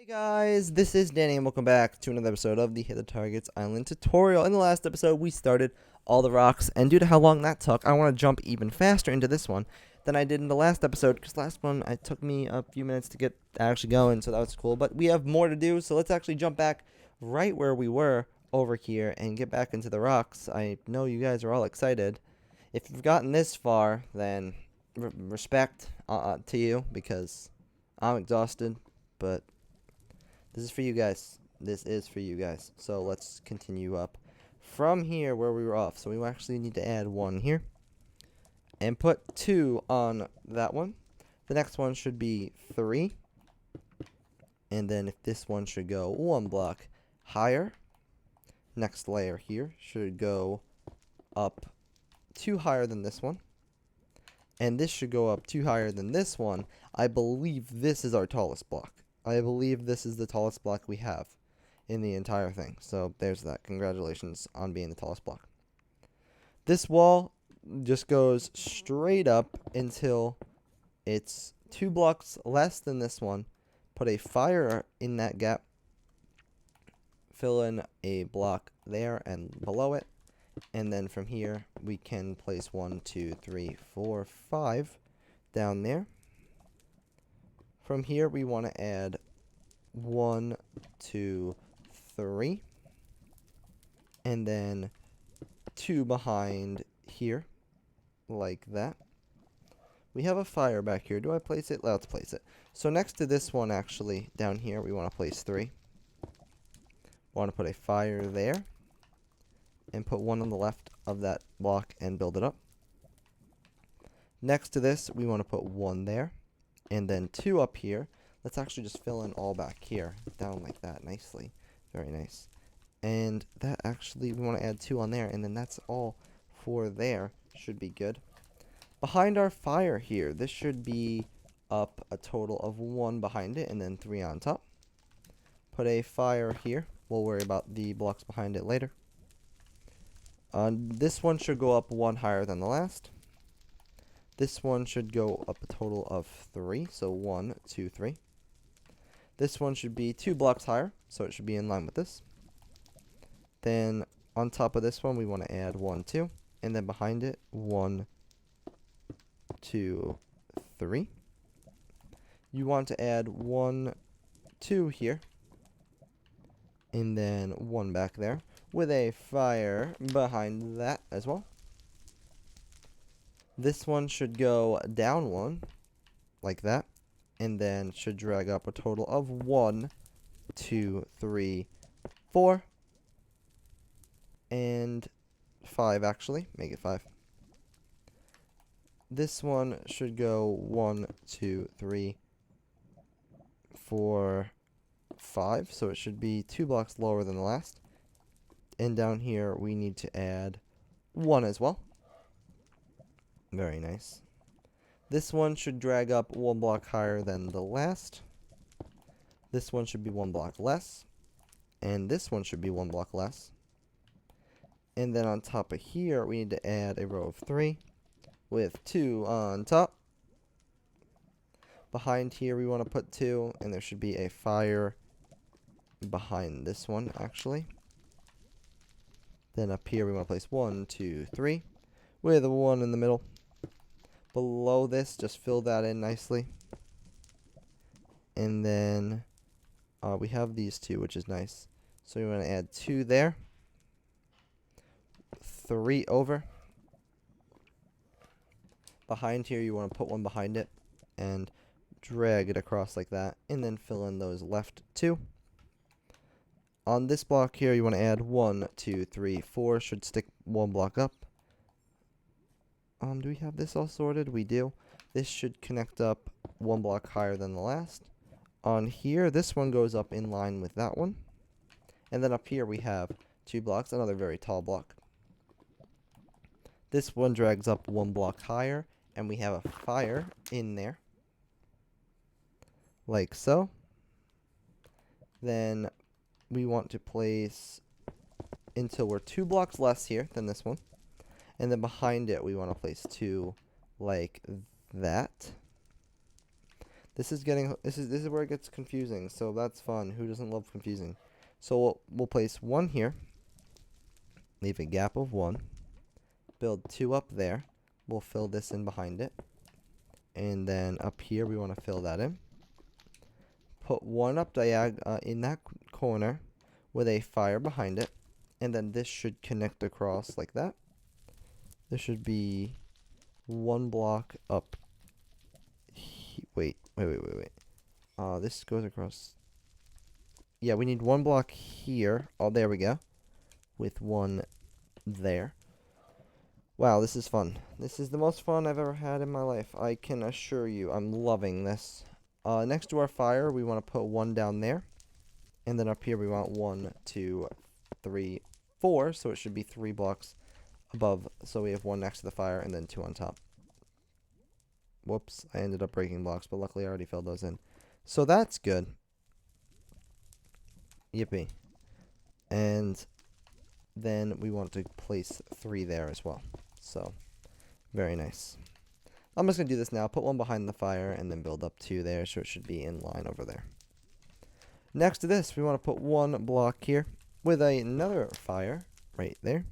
Hey guys, this is Danny and welcome back to another episode of the Hit the Targets Island tutorial. In the last episode, we started all the rocks, and due to how long that took, I want to jump even faster into this one than I did in the last episode, because last one, it took me a few minutes to get actually going, so that was cool. But we have more to do, so let's actually jump back right where we were over here and get back into the rocks. I know you guys are all excited. If you've gotten this far, then respect to you, because I'm exhausted, but this is for you guys. This is for you guys. So let's continue up from here where we were off. So we actually need to add 1 here and put 2 on that one. The next one should be 3. And then if this one should go 1 block higher, next layer here should go up 2 higher than this one. And this should go up 2 higher than this one. I believe this is our tallest block. I believe this is the tallest block we have in the entire thing. So there's that. Congratulations on being the tallest block. This wall just goes straight up until it's 2 blocks less than this one. Put a fire in that gap. Fill in a block there and below it. And then from here we can place 1, 2, 3, 4, 5 down there. From here, we want to add 1, 2, 3, and then 2 behind here, like that. We have a fire back here. Do I place it? Let's place it. So next to this one, actually, down here, we want to place 3. Want to put a fire there, and put 1 on the left of that block and build it up. Next to this, we want to put 1 there. And then 2 up here. Let's actually just fill in all back here. Down like that nicely. Very nice. And that actually, we want to add 2 on there. And then that's all for there. Should be good. Behind our fire here, this should be up a total of 1 behind it. And then 3 on top. Put a fire here. We'll worry about the blocks behind it later. This one should go up 1 higher than the last. This one should go up a total of 3, so 1, 2, 3. This one should be 2 blocks higher, so it should be in line with this. Then on top of this one, we want to add 1, 2, and then behind it, 1, 2, 3. You want to add 1, 2 here, and then 1 back there, with a fire behind that as well. This one should go down 1, like that, and then should drag up a total of 1, 2, 3, 4, and 5 actually. Make it 5. This one should go 1, 2, 3, 4, 5, so it should be 2 blocks lower than the last. And down here we need to add 1 as well. Very nice. This one should drag up 1 block higher than the last. This one should be 1 block less. And this one should be 1 block less. And then on top of here, we need to add a row of 3 with 2 on top. Behind here, we want to put 2, and there should be a fire behind this one, actually. Then up here, we want to place 1, 2, 3 with a 1 in the middle. Below this, just fill that in nicely. And then we have these 2, which is nice. So we want to add 2 there. 3 over. Behind here, you want to put 1 behind it. And drag it across like that. And then fill in those left 2. On this block here, you want to add 1, 2, 3, 4. Should stick 1 block up. Do we have this all sorted? We do. This should connect up 1 block higher than the last. On here, this one goes up in line with that one. And then up here we have 2 blocks, another very tall block. This one drags up 1 block higher, and we have a fire in there. Like so. Then we want to place until we're 2 blocks less here than this one. And then behind it, we want to place 2 like that. This is where it gets confusing. So that's fun. Who doesn't love confusing? So we'll place 1 here. Leave a gap of 1. Build 2 up there. We'll fill this in behind it. And then up here we want to fill that in. Put 1 up in that corner with a fire behind it. And then this should connect across like that. There should be 1 block up. Wait. This goes across. Yeah, we need 1 block here. Oh, there we go. With 1 there. Wow, this is fun. This is the most fun I've ever had in my life. I can assure you, I'm loving this. Next to our fire, we want to put 1 down there. And then up here, we want 1, 2, 3, 4. So it should be 3 blocks above. So we have 1 next to the fire and then 2 on top. Whoops, I ended up breaking blocks, but luckily I already filled those in. So that's good. Yippee. And then we want to place 3 there as well. So, very nice. I'm just going to do this now. Put 1 behind the fire and then build up 2 there, so it should be in line over there. Next to this, we want to put 1 block here with another fire right there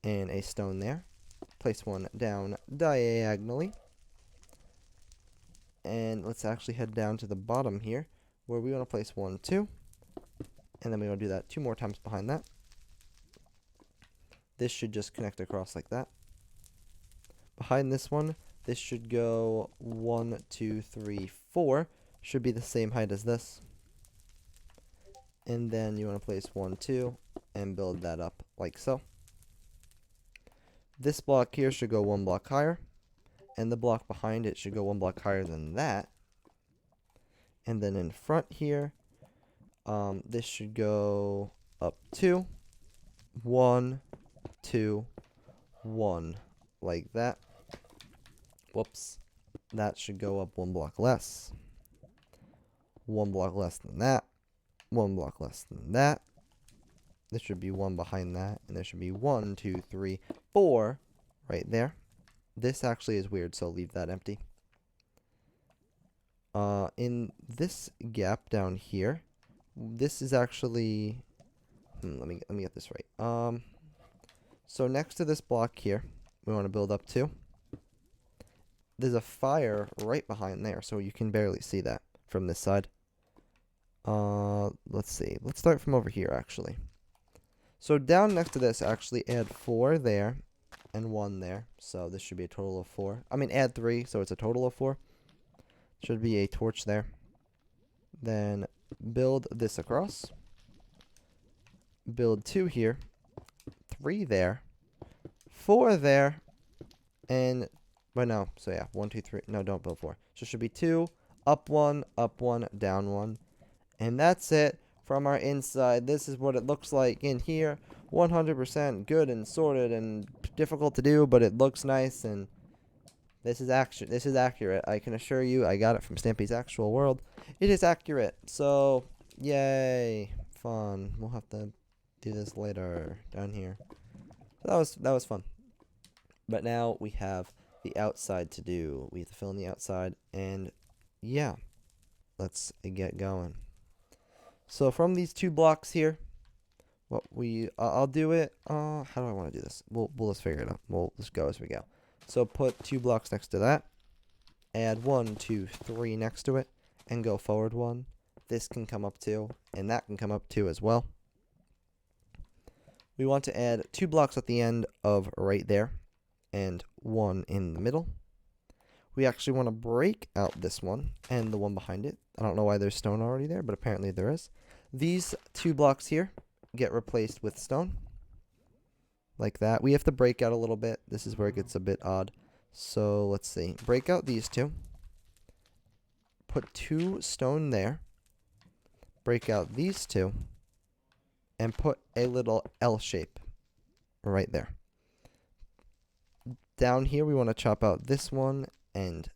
and a stone there. Place 1 down diagonally. And let's actually head down to the bottom here where we want to place 1, 2. And then we want to do that 2 more times behind that. This should just connect across like that. Behind this one, this should go 1, 2, 3, 4. Should be the same height as this. And then you want to place 1, 2 and build that up like so. This block here should go 1 block higher. And the block behind it should go 1 block higher than that. And then in front here, this should go up 2, 1, 2, 1, like that. Whoops. That should go up 1 block less. 1 block less than that. 1 block less than that. There should be 1 behind that. And there should be 1, 2, 3, 4 right there. This actually is weird, so leave that empty. In this gap down here, this is actually... let me get this right. So next to this block here, we want to build up 2. There's a fire right behind there, so you can barely see that from this side. Let's see. Let's start from over here, actually. So down next to this, actually add 4 there and 1 there. So this should be a total of 4. I mean, add 3, so it's a total of 4. Should be a torch there. Then build this across. Build 2 here. 3 there. 4 there. And, well, no. So, yeah, 1, 2, 3. No, don't build 4. So it should be 2, up 1, down 1. And that's it from our inside. This is what it looks like in here. 100% good and sorted and difficult to do, but it looks nice, and this is accurate. I can assure you, I got it from Stampy's actual world. It is accurate. So, yay, fun. We'll have to do this later down here. So that was fun. But now we have the outside to do. We have to fill in the outside, and yeah, let's get going. So from these 2 blocks here, I'll do it. How do I want to do this? We'll just figure it out. We'll just go as we go. So put 2 blocks next to that. Add 1, 2, 3 next to it, and go forward 1. This can come up 2, and that can come up 2 as well. We want to add 2 blocks at the end of right there, and 1 in the middle. We actually want to break out this one and the one behind it. I don't know why there's stone already there, but apparently there is. These 2 blocks here get replaced with stone. Like that. We have to break out a little bit. This is where it gets a bit odd. So let's see. Break out these 2. Put 2 stone there. Break out these 2. And put a little L shape right there. Down here we want to chop out this one and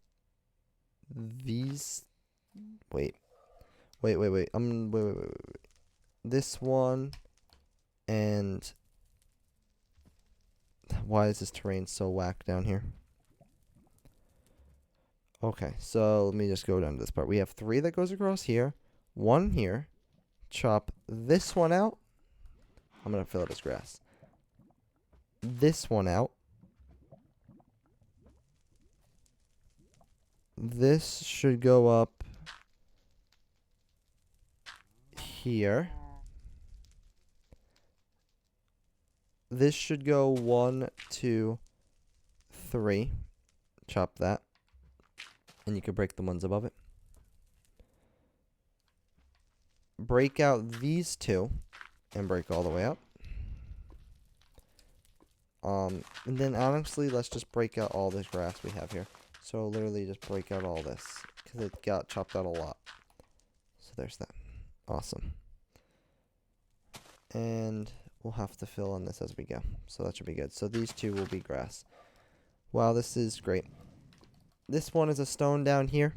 these. Wait. Wait. This one and why is this terrain so whack down here? Okay, so let me just go down to this part. We have 3 that goes across here, 1 here. Chop this one out. I'm going to fill it as grass. This one out. This should go up here. This should go 1, 2, 3. Chop that. And you can break the ones above it. Break out these 2 and break all the way up. And then honestly, let's just break out all this grass we have here. So literally just break out all this because it got chopped out a lot. So there's that. Awesome. And we'll have to fill in this as we go. So that should be good. So these 2 will be grass. Wow, this is great. This one is a stone down here.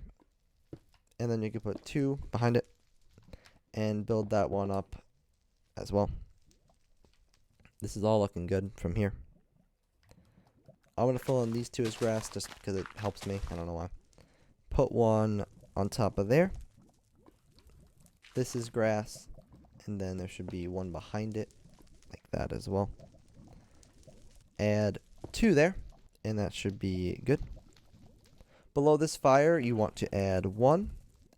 And then you can put 2 behind it. And build that one up as well. This is all looking good from here. I'm going to fill in these 2 as grass just because it helps me. I don't know why. Put 1 on top of there. This is grass. And then there should be 1 behind it. Like that as well. Add 2 there. And that should be good. Below this fire, you want to add 1.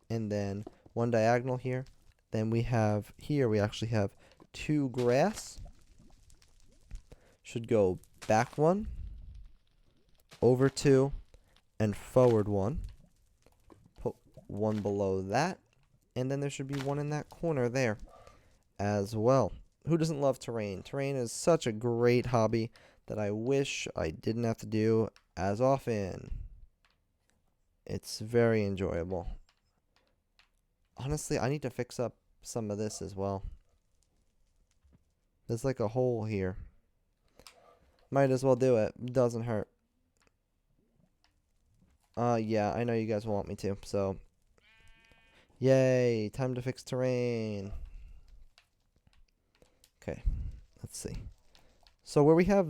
And then 1 diagonal here. Then we have here, we actually have 2 grass. Should go back 1, over 2, and forward 1. Put 1 below that. And then there should be 1 in that corner there as well. Who doesn't love terrain? Terrain is such a great hobby that I wish I didn't have to do as often. It's very enjoyable. Honestly, I need to fix up some of this as well. There's like a hole here. Might as well do it. Doesn't hurt. Yeah, I know you guys want me to, so. Yay, time to fix terrain. Okay, let's see. So where we have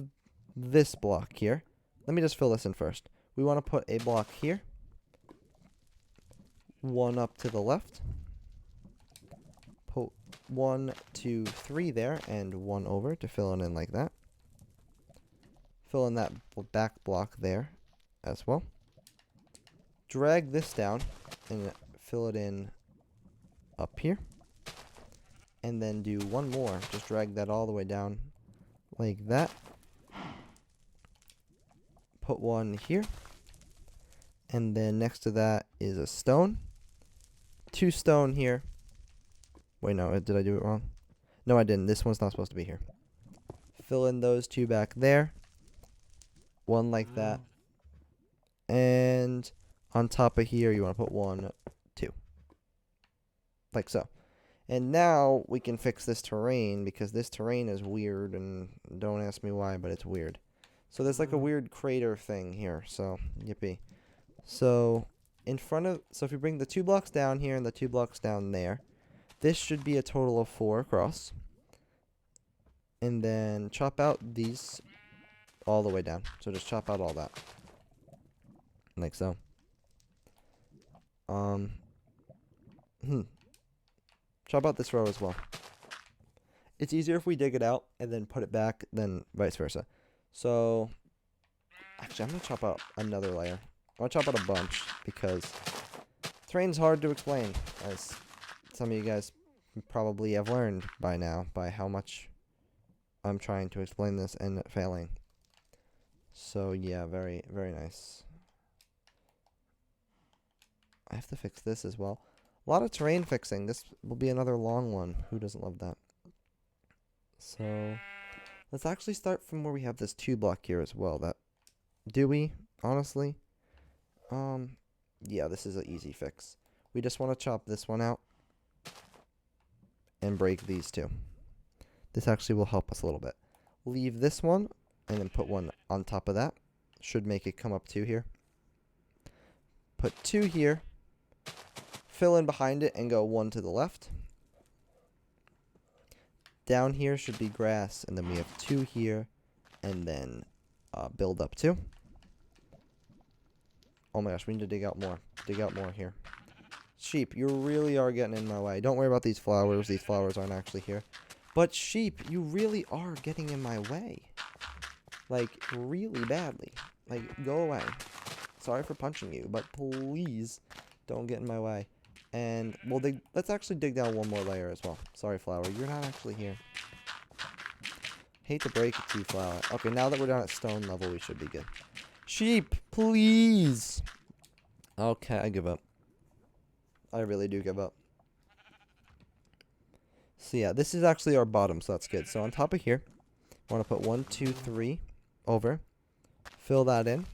this block here, let me just fill this in first. We want to put a block here. 1 up to the left. Put 1, 2, 3 there, and 1 over to fill it in like that. Fill in that back block there as well. Drag this down and fill it in up here. And then do 1 more. Just drag that all the way down like that. Put 1 here. And then next to that is a stone. 2 stone here. Wait, no, did I do it wrong? No, I didn't. This one's not supposed to be here. Fill in those 2 back there. 1 like that. And on top of here, you want to put 1, 2. Like so. And now we can fix this terrain because this terrain is weird and don't ask me why, but it's weird. So there's like a weird crater thing here. So, yippee. So, so if you bring the 2 blocks down here and the 2 blocks down there, this should be a total of 4 across. And then chop out these all the way down. So just chop out all that. Like so. Chop out this row as well. It's easier if we dig it out and then put it back than vice versa. So, actually, I'm going to chop out another layer. I want to chop out a bunch because terrain's hard to explain, as some of you guys probably have learned by now by how much I'm trying to explain this and failing. So, yeah, very, very nice. I have to fix this as well. A lot of terrain fixing. This will be another long one. Who doesn't love that? So, let's actually start from where we have this 2 block here as well. Do we? Honestly? Yeah, this is an easy fix. We just want to chop this one out and break these 2. This actually will help us a little bit. Leave this one and then put 1 on top of that. Should make it come up 2 here. Put 2 here. Fill in behind it and go 1 to the left. Down here should be grass, and then we have 2 here, and then build up 2. Oh my gosh, we need to dig out more. Dig out more here. Sheep, you really are getting in my way. Don't worry about these flowers. These flowers aren't actually here. But sheep, you really are getting in my way. Like, really badly. Like, go away. Sorry for punching you, but please don't get in my way. And we'll dig. Let's actually dig down one more layer as well. Sorry, flower. You're not actually here. Hate to break it to you, flower. Okay, now that we're down at stone level, we should be good. Sheep, please. Okay, I give up. I really do give up. So yeah, this is actually our bottom, so that's good. So on top of here, I want to put 1, 2, 3 over. Fill that in.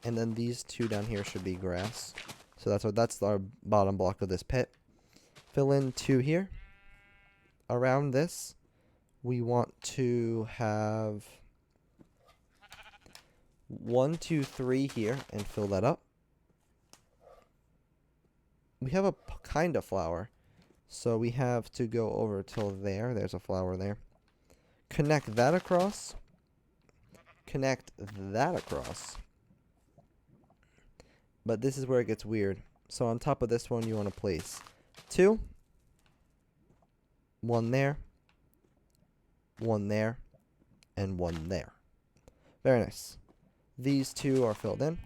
And then these two down here should be grass. So that's our bottom block of this pit. Fill in 2 here. Around this, we want to have 1, 2, 3 here and fill that up. We have a kind of flower, so we have to go over till there. There's a flower there. Connect that across. Connect that across. But this is where it gets weird. So on top of this one, you want to place 2. 1 there. 1 there. And 1 there. Very nice. These 2 are filled in.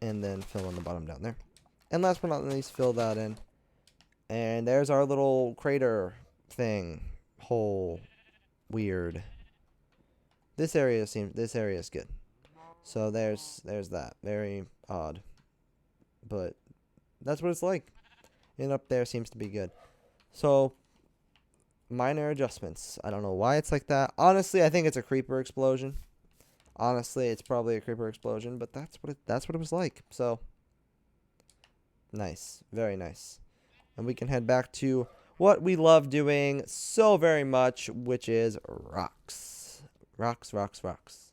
And then fill in the bottom down there. And last but not least, fill that in. And there's our little crater thing. Hole. Weird. This area is good. So there's that. Very odd. But that's what it's like. And up there seems to be good. So minor adjustments. I don't know why it's like that. Honestly, I think it's a creeper explosion. Honestly, it's probably a creeper explosion, but that's what it was like. So nice. Very nice. And we can head back to what we love doing so very much, which is rocks. Rocks, rocks, rocks.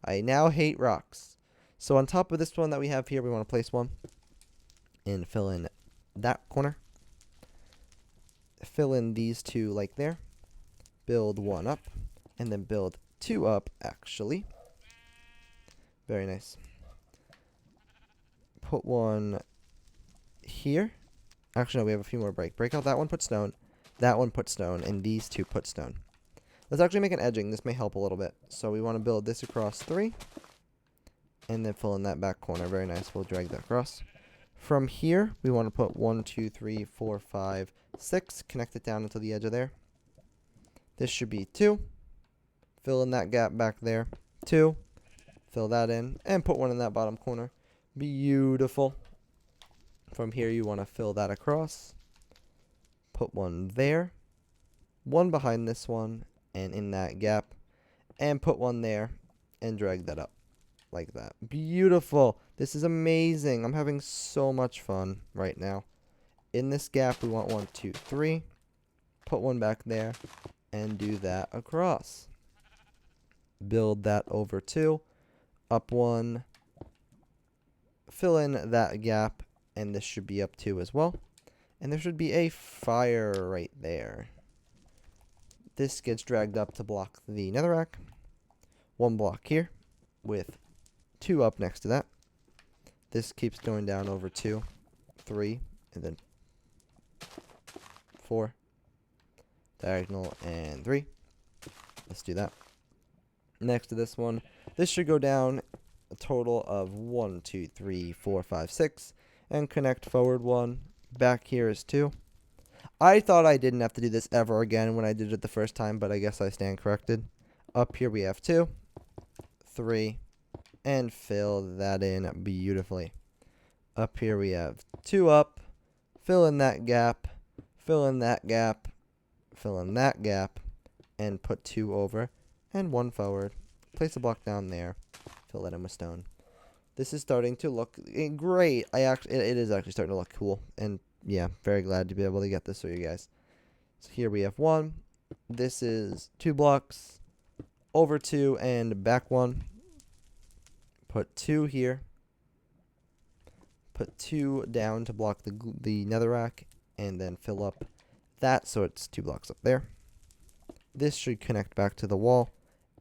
I now hate rocks. So on top of this one that we have here, we want to place 1. And fill in that corner. Fill in these 2 like there. Build 1 up. And then build 2 up, actually. Very nice. Put 1 here. Actually, no, we have a few more break. Break out that one, put stone. That one, put stone. And these 2, put stone. Let's actually make an edging. This may help a little bit. So we want to build this across 3. And then fill in that back corner. Very nice. We'll drag that across. From here, we want to put 1, 2, 3, 4, 5, 6. Connect it down into the edge of there. This should be 2. Fill in that gap back there. 2. Fill that in. And put 1 in that bottom corner. Beautiful. From here, you want to fill that across. Put 1 there. 1 behind this one. And in that gap. And put 1 there. And drag that up. Like that. Beautiful. This is amazing. I'm having so much fun right now. In this gap, we want 1, 2, 3. Put 1 back there. And do that across. Build that over 2. Up 1. Fill in that gap. And this should be up 2 as well. And there should be a fire right there. This gets dragged up to block the netherrack. 1 block here. With 2 up next to that. This keeps going down over 2, 3, and then 4. Diagonal and 3. Let's do that. Next to this one, this should go down a total of 1, 2, 3, 4, 5, 6. And connect forward 1. Back here is 2. I thought I didn't have to do this ever again when I did it the first time, but I guess I stand corrected. Up here we have 2, 3, and fill that in beautifully. Up here we have 2 up. Fill in that gap. Fill in that gap. Fill in that gap. And put 2 over. And 1 forward. Place a block down there. Fill that in with stone. This is starting to look great. It is actually starting to look cool. And yeah, very glad to be able to get this for you guys. So here we have 1. This is 2 blocks. Over 2 and back 1. Put 2 here. Put 2 down to block the netherrack. And then fill up that so it's 2 blocks up there. This should connect back to the wall.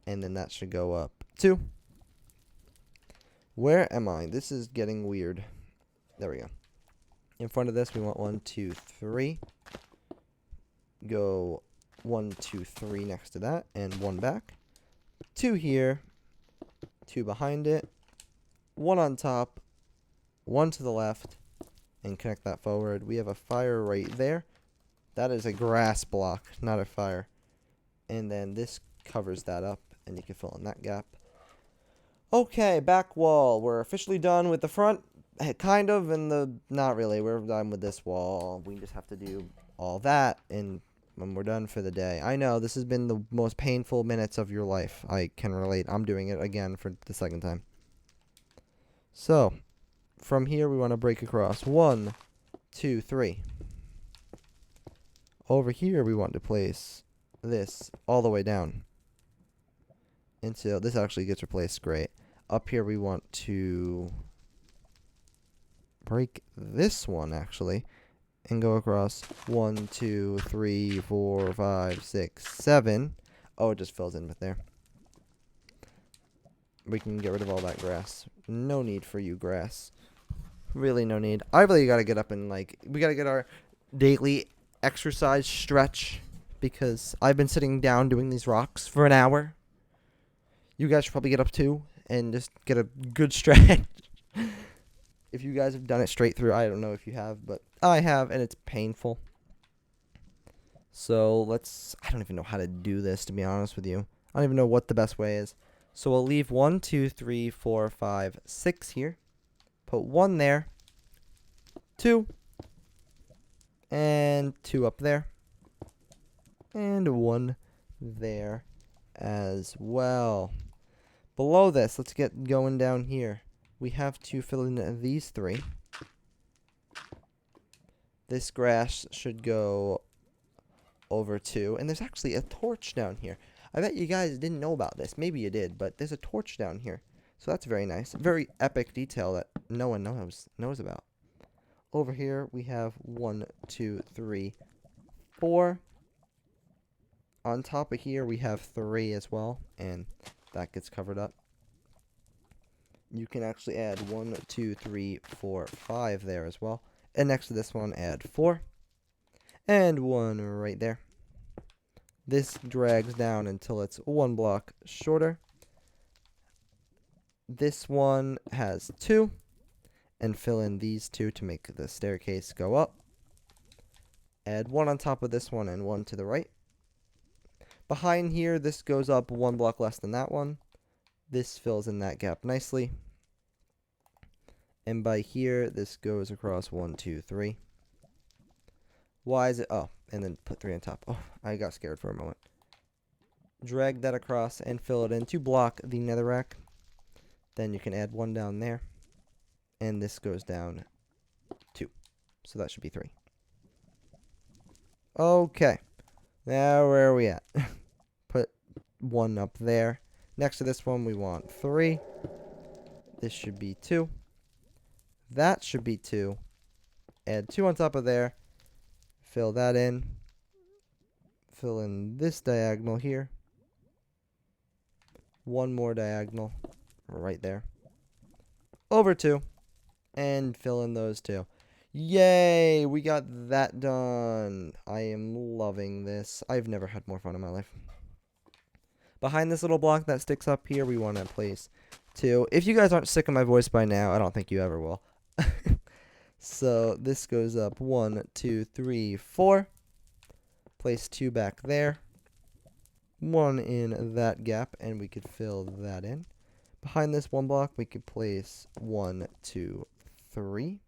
And then that should go up 2. Where am I? This is getting weird. There we go. In front of this, we want 1, 2, 3. Go 1, 2, 3 next to that, and 1 back. 2 here, 2 behind it, 1 on top, 1 to the left, and connect that forward. We have a fire right there. That is a grass block, not a fire. And then this covers that up, and you can fill in that gap. Okay, back wall. We're officially done with the front, kind of, and the not really. We're done with this wall. We just have to do all that, and when we're done for the day. I know this has been the most painful minutes of your life. I can relate. I'm doing it again for the second time. So, from here we want to break across 1, 2, 3. Over here we want to place this all the way down until this actually gets replaced. Great. Up here we want to break this one actually and go across 1, 2, 3, 4, 5, 6, 7. Oh, it just fills in with there. We can get rid of all that grass. No need for you, grass. Really no need. I really gotta get up and we gotta get our daily exercise stretch because I've been sitting down doing these rocks for an hour. You guys should probably get up too and just get a good stretch. If you guys have done it straight through, I don't know if you have, but I have, and it's painful. So I don't even know how to do this, to be honest with you. I don't even know what the best way is. So we'll leave 1, 2, 3, 4, 5, 6 here. Put 1 there. 2. And 2 up there. And 1 there as well. Below this, let's get going down here. We have to fill in these 3. This grass should go over 2. And there's actually a torch down here. I bet you guys didn't know about this. Maybe you did, but there's a torch down here. So that's very nice. Very epic detail that no one knows about. Over here, we have 1, 2, 3, 4. On top of here, we have 3 as well. And that gets covered up. You can actually add 1, 2, 3, 4, 5 there as well. And next to this one, add 4. And 1 right there. This drags down until it's 1 block shorter. This one has 2. And fill in these 2 to make the staircase go up. Add 1 on top of this one and 1 to the right. Behind here, this goes up 1 block less than that one. This fills in that gap nicely. And by here, this goes across 1, 2, 3. Why is it? Oh, and then put 3 on top. Oh, I got scared for a moment. Drag that across and fill it in to block the netherrack. Then you can add 1 down there. And this goes down 2. So that should be 3. Okay. Now where are we at? Put 1 up there. Next to this one, we want 3. This should be 2. That should be 2. Add 2 on top of there. Fill that in. Fill in this diagonal here. 1 more diagonal right there. Over 2. And fill in those 2. Yay! We got that done. I am loving this. I've never had more fun in my life. Behind this little block that sticks up here, we want to place 2. If you guys aren't sick of my voice by now, I don't think you ever will. So this goes up 1, 2, 3, 4. Place 2 back there. 1 in that gap, and we could fill that in. Behind this 1 block, we could place 1, 2, 3.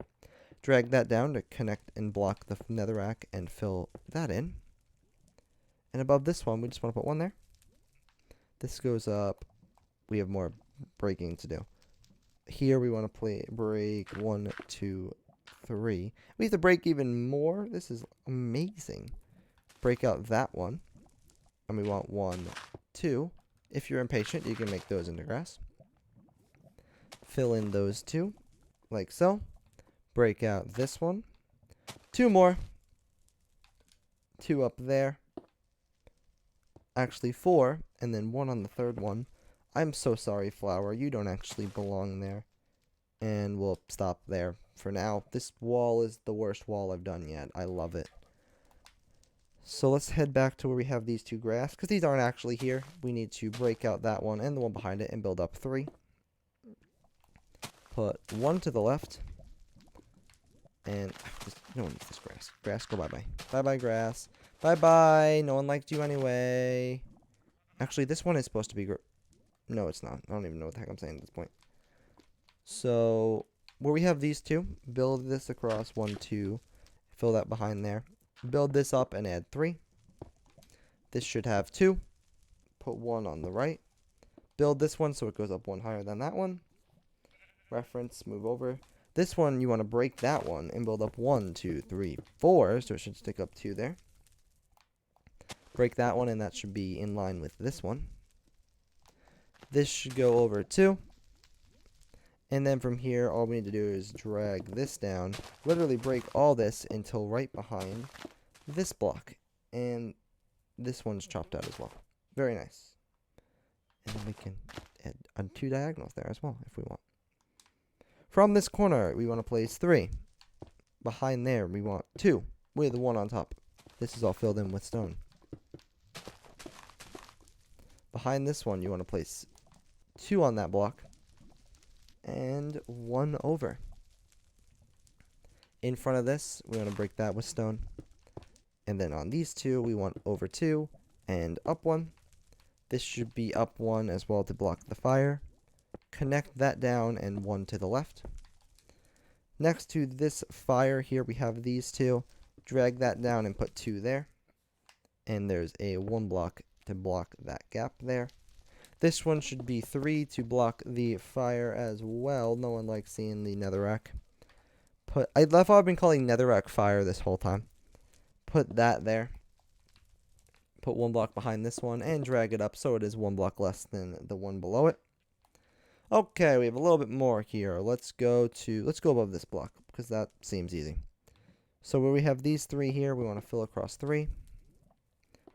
Drag that down to connect and block the netherrack and fill that in. And above this one, we just want to put 1 there. This goes up. We have more breaking to do. Here we want to break 1, 2, 3. We have to break even more. This is amazing. Break out that one. And we want 1, 2. If you're impatient, you can make those into grass. Fill in those 2, like so. Break out this one. 2 more. 2 up there. Actually 4, and then 1 on the 3rd one. I'm so sorry, flower. You don't actually belong there. And we'll stop there. for now. This wall is the worst wall I've done yet. I love it. So let's head back to where we have these 2 grass, because these aren't actually here. We need to break out that one and the one behind it and build up 3. Put 1 to the left. And no one needs this grass. Grass, go bye-bye. Bye-bye, grass. Bye-bye. No one liked you anyway. Actually, this one is supposed to be... No, it's not. I don't even know what the heck I'm saying at this point. So, where we have these 2, build this across 1, 2. Fill that behind there. Build this up and add 3. This should have 2. Put 1 on the right. Build this one so it goes up 1 higher than that one. Reference, move over. This one, you want to break that one and build up 1, 2, 3, 4. So it should stick up 2 there. Break that one, and that should be in line with this one. This should go over 2. And then from here, all we need to do is drag this down. Literally break all this until right behind this block. And this one's chopped out as well. Very nice. And then we can add 2 diagonals there as well if we want. From this corner, we want to place 3. Behind there, we want 2 with 1 on top. This is all filled in with stone. Behind this one, you want to place 2 on that block. And 1 over. In front of this, we want to break that with stone. And then on these 2, we want over 2 and up 1. This should be up 1 as well to block the fire. Connect that down and 1 to the left. Next to this fire here, we have these 2. Drag that down and put 2 there. And there's a 1 block to block that gap there. This one should be 3 to block the fire as well. No one likes seeing the netherrack. I love how I've been calling netherrack fire this whole time. Put that there. Put 1 block behind this one and drag it up so it is 1 block less than the one below it. Okay, we have a little bit more here. Let's go above this block because that seems easy. So where we have these 3 here, we want to fill across 3.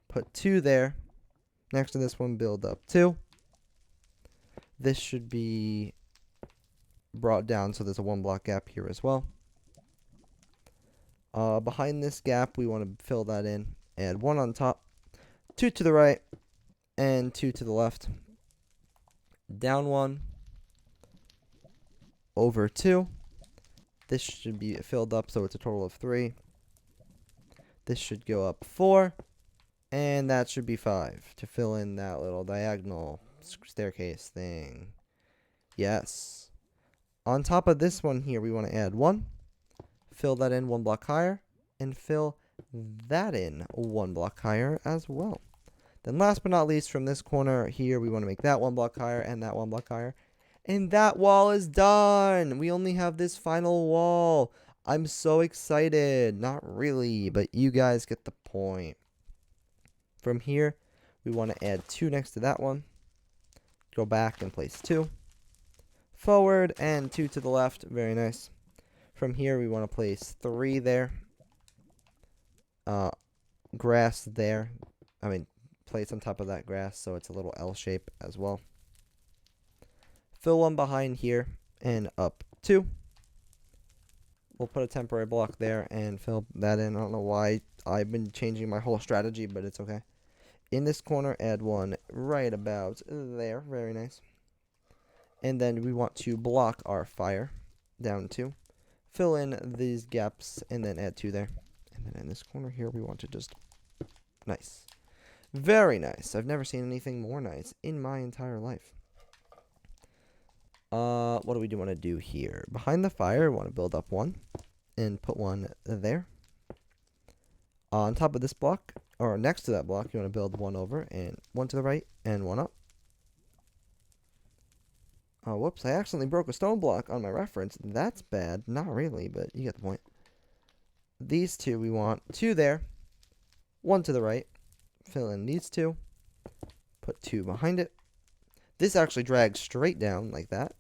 Put 2 there. Next to this one, build up 2. This should be brought down so there's a 1 block gap here as well. Behind this gap, we want to fill that in. Add 1 on top, 2 to the right, and 2 to the left. Down 1, over 2. This should be filled up so it's a total of 3. This should go up 4. And that should be 5 to fill in that little diagonal staircase thing. Yes. On top of this one here, we want to add 1. Fill that in 1 block higher. And fill that in 1 block higher as well. Then last but not least, from this corner here, we want to make that 1 block higher and that 1 block higher. And that wall is done. We only have this final wall. I'm so excited. Not really, but you guys get the point. From here, we want to add 2 next to that one. Go back and place 2. Forward and 2 to the left. Very nice. From here, we want to place 3 there. Grass there. Place on top of that grass so it's a little L shape as well. Fill 1 behind here and up 2. We'll put a temporary block there and fill that in. I don't know why I've been changing my whole strategy, but it's okay. In this corner, add 1 right about there. Very nice. And then we want to block our fire down 2. Fill in these gaps and then add 2 there. And then in this corner here, we want to just... Nice. Very nice. I've never seen anything more nice in my entire life. What do we want to do here? Behind the fire, we want to build up 1 and put 1 there. On top of this block, or next to that block, you want to build 1 over and 1 to the right and 1 up. Oh, whoops, I accidentally broke a stone block on my reference. That's bad. Not really, but you get the point. These 2, we want 2 there, 1 to the right. Fill in these 2. Put 2 behind it. This actually drags straight down like that.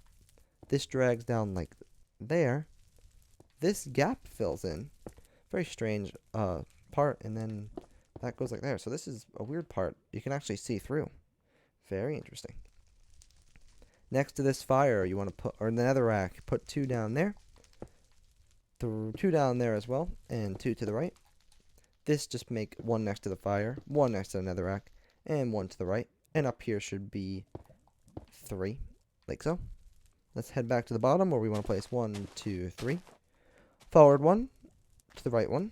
This drags down like there. This gap fills in. Very strange part, and then that goes like there. So this is a weird part. You can actually see through. Very interesting. Next to this fire, you want to put, or the netherrack, put 2 down there. two down there as well, and two to the right. This just make one next to the fire, one next to the netherrack, and one to the right. And up here should be 3, like so. Let's head back to the bottom where we want to place 1, 2, 3. Forward 1, to the right 1.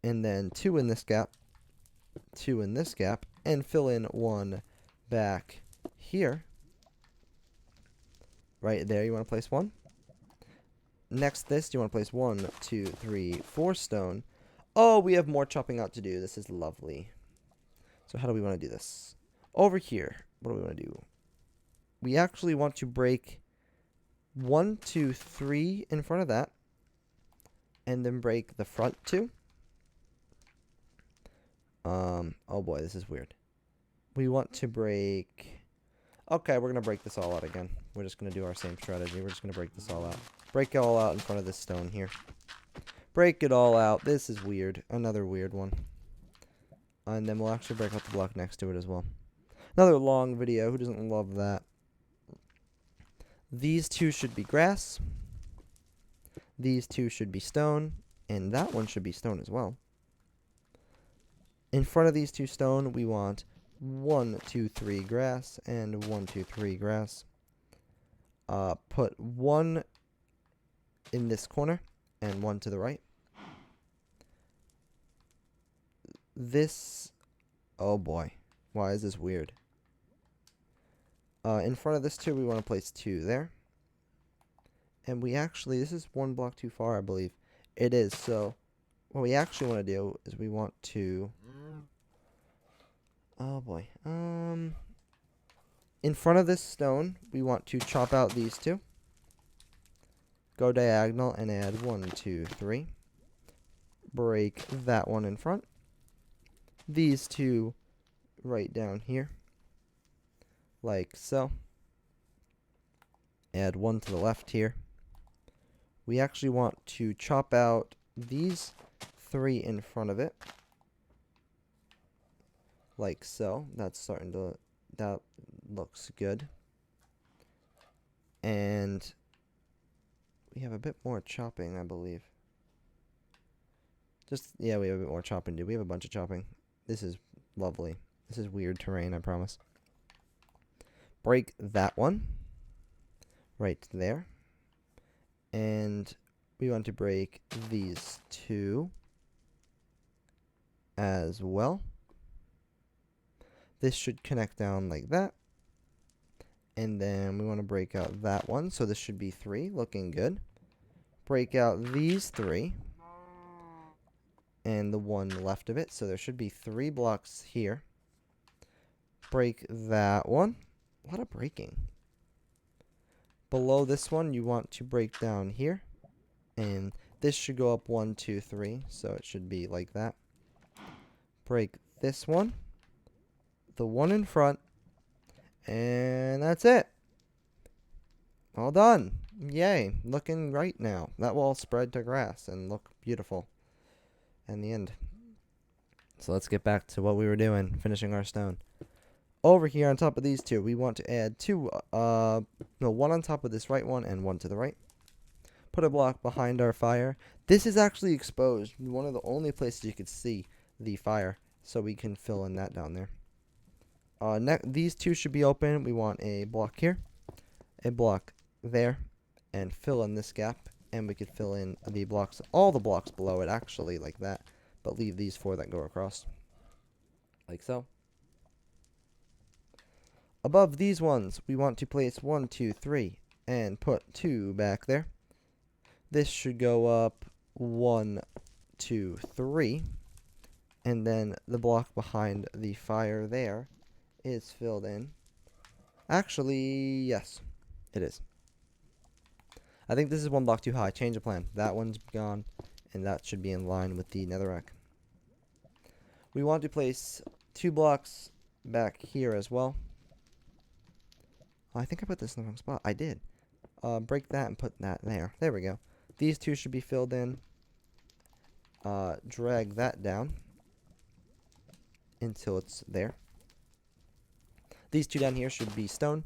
And then 2 in this gap, 2 in this gap, and fill in 1 back here. Right there, you want to place 1. Next this, you want to place 1, 2, 3, 4 stone. Oh, we have more chopping out to do. This is lovely. So how do we want to do this? Over here, what do we want to do? We actually want to break 1, 2, 3 in front of that. And then break the front 2. Oh boy, this is weird. We want to break... Okay, we're going to break this all out again. We're just going to do our same strategy. We're just going to break this all out. Break it all out in front of this stone here. Break it all out. This is weird. Another weird one. And then we'll actually break out the block next to it as well. Another long video. Who doesn't love that? These two should be grass. These two should be stone. And that one should be stone as well. In front of these two stone, we want 1, 2, 3 grass and 1, 2, 3 grass. Put 1 in this corner and 1 to the right. This, oh boy, why is this weird? In front of this 2, we want to place 2 there. And we actually, this is 1 block too far, I believe. It is, so what we actually want to do is we want to... Oh boy. In front of this stone, we want to chop out these 2. Go diagonal and add 1, 2, 3. Break that one in front. These 2 right down here. Like so. Add 1 to the left here. We actually want to chop out these 3 in front of it. Like so. That's starting to... That looks good. And we have a bit more chopping, I believe. Yeah, we have a bit more chopping, dude. We have a bunch of chopping. This is lovely. This is weird terrain, I promise. Break that one. Right there. And we want to break these 2 as well. This should connect down like that. And then we want to break out that one. So this should be 3. Looking good. Break out these 3. And the one left of it. So there should be 3 blocks here. Break that one. A lot of breaking. Below this one, you want to break down here. And this should go up 1, 2, 3. So it should be like that. Break this one. The one in front. And that's it. All done. Yay. Looking right now. That will all spread to grass and look beautiful. In the end. So let's get back to what we were doing. Finishing our stone. Over here on top of these 2, we want to add 2. One on top of this right one and 1 to the right. Put a block behind our fire. This is actually exposed. One of the only places you could see the fire. So we can fill in that down there. These 2 should be open. We want a block here, a block there, and fill in this gap. And we could fill in the blocks, all the blocks below it, actually, like that. But leave these 4 that go across, like so. Above these ones, we want to place 1, 2, 3, and put 2 back there. This should go up 1, 2, 3, and then the block behind the fire there is filled in. Actually, yes, it is. I think this is 1 block too high. Change of plan. That one's gone, and that should be in line with the netherrack. We want to place 2 blocks back here as well. I think I put this in the wrong spot. I did. Break that and put that there. There we go. These 2 should be filled in. Drag that down until it's there. These 2 down here should be stone.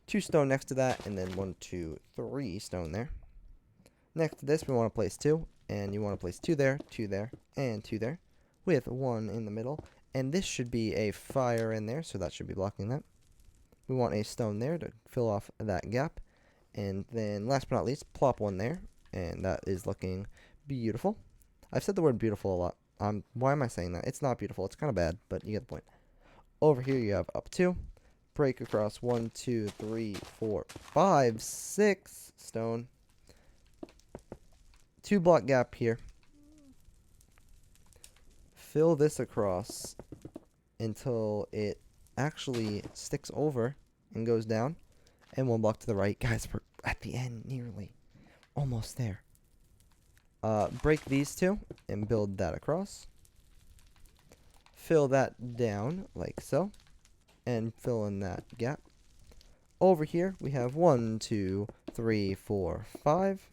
2 stone next to that, and then 1, 2, 3 stone there. Next to this, we want to place 2. And you want to place 2 there, 2 there, and 2 there. With 1 in the middle. And this should be a fire in there, so that should be blocking that. We want a stone there to fill off that gap. And then, last but not least, plop 1 there. And that is looking beautiful. I've said the word beautiful a lot. Why am I saying that? It's not beautiful. It's kind of bad, but you get the point. Over here, you have up 2. Break across 1, 2, 3, 4, 5, 6 stone. 2 block gap here. Fill this across until it actually sticks over and goes down. And 1 block to the right. Guys, we're at the end, nearly. Almost there. Break these 2 and build that across. Fill that down like so. And fill in that gap. Over here, we have 1, 2, 3, 4, 5.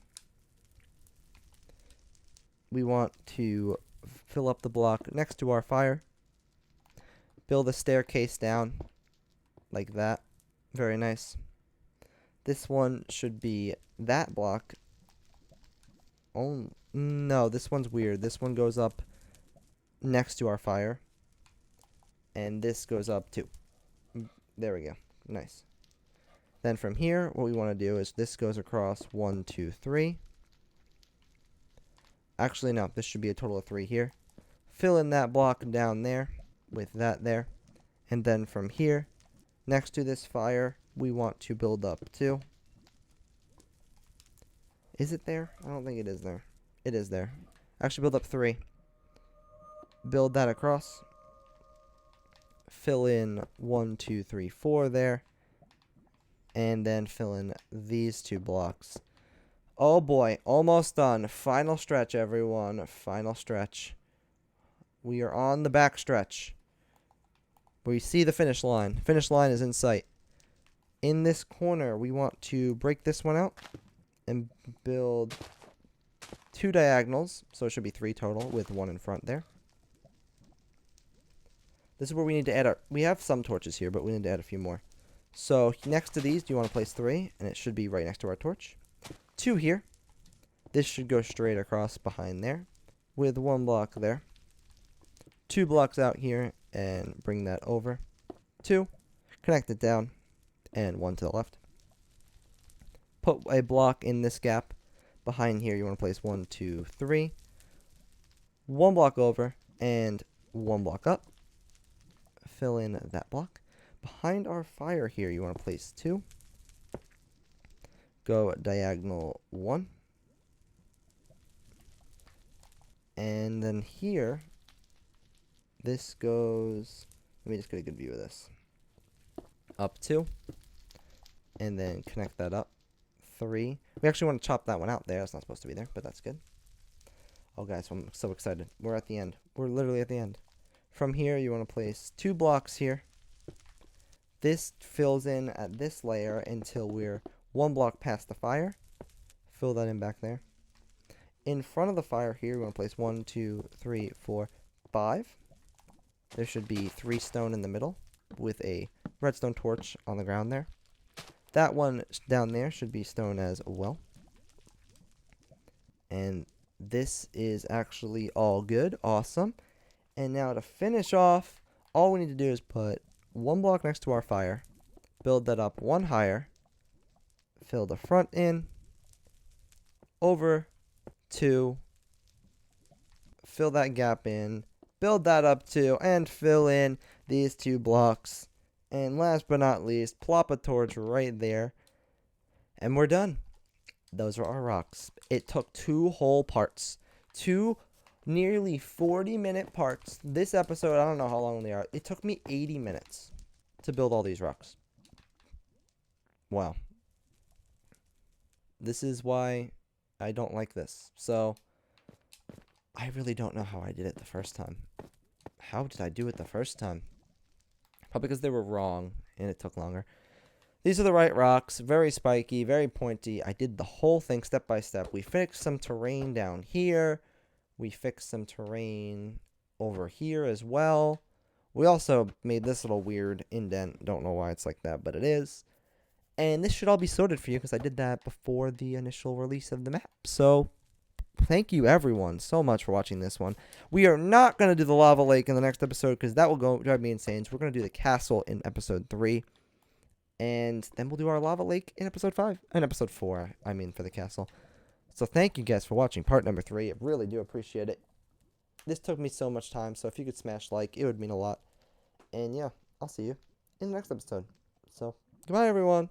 We want to fill up the block next to our fire. Build a staircase down like that. Very nice. This one should be that block. Oh, no, this one's weird. This one goes up next to our fire. And this goes up too. There we go. Nice. Then from here, what we want to do is this goes across 1, 2, 3. Actually, no, this should be a total of 3 here. Fill in that block down there with that there. And then from here, next to this fire, we want to build up 2. Is it there? I don't think it is there. It is there. Actually, build up 3. Build that across. Fill in 1, 2, 3, 4 there. And then fill in these 2 blocks. Oh boy, almost done. Final stretch, everyone. Final stretch. We are on the back stretch. We see the finish line. Finish line is in sight. In this corner, we want to break this one out and build 2 diagonals. So it should be 3 total with 1 in front there. This is where we need to add we have some torches here, but we need to add a few more. So next to these, you want to place 3, and it should be right next to our torch. 2 here. This should go straight across behind there with 1 block there. 2 blocks out here and bring that over. 2. Connect it down and 1 to the left. Put a block in this gap. Behind here, you want to place 1, 2, 3. 1 block over and 1 block up. Fill in that block. Behind our fire here, you want to place 2. Go diagonal 1. And then here, this goes, let me just get a good view of this. Up 2. And then connect that up. 3. We actually want to chop that one out there. It's not supposed to be there, but that's good. Oh, guys, I'm so excited. We're at the end. We're literally at the end. From here, you want to place 2 blocks here. This fills in at this layer until we're 1 block past the fire. Fill that in back there. In front of the fire here, we want to place 1, 2, 3, 4, 5. There should be 3 stone in the middle with a redstone torch on the ground there. That one down there should be stone as well. And this is actually all good. Awesome. And now to finish off, all we need to do is put 1 block next to our fire. Build that up 1 higher. Fill the front in. Over 2. Fill that gap in. Build that up 2. And fill in these 2 blocks. And last but not least, plop a torch right there. And we're done. Those are our rocks. It took 2 whole parts. 2 nearly 40-minute parts. This episode, I don't know how long they are. It took me 80 minutes to build all these rocks. Wow. This is why I don't like this. So, I really don't know how I did it the first time. How did I do it the first time? Probably because they were wrong and it took longer. These are the right rocks. Very spiky, very pointy. I did the whole thing step by step. We fixed some terrain down here. We fixed some terrain over here as well. We also made this little weird indent. Don't know why it's like that, but it is. And this should all be sorted for you because I did that before the initial release of the map. So thank you, everyone, so much for watching this one. We are not going to do the lava lake in the next episode because that will drive me insane. So we're going to do the castle in episode 3. And then we'll do our lava lake in episode 5. And episode 4, I mean, for the castle. So thank you guys for watching part number 3. I really do appreciate it. This took me so much time, so if you could smash like, it would mean a lot. And yeah, I'll see you in the next episode. So, goodbye, everyone.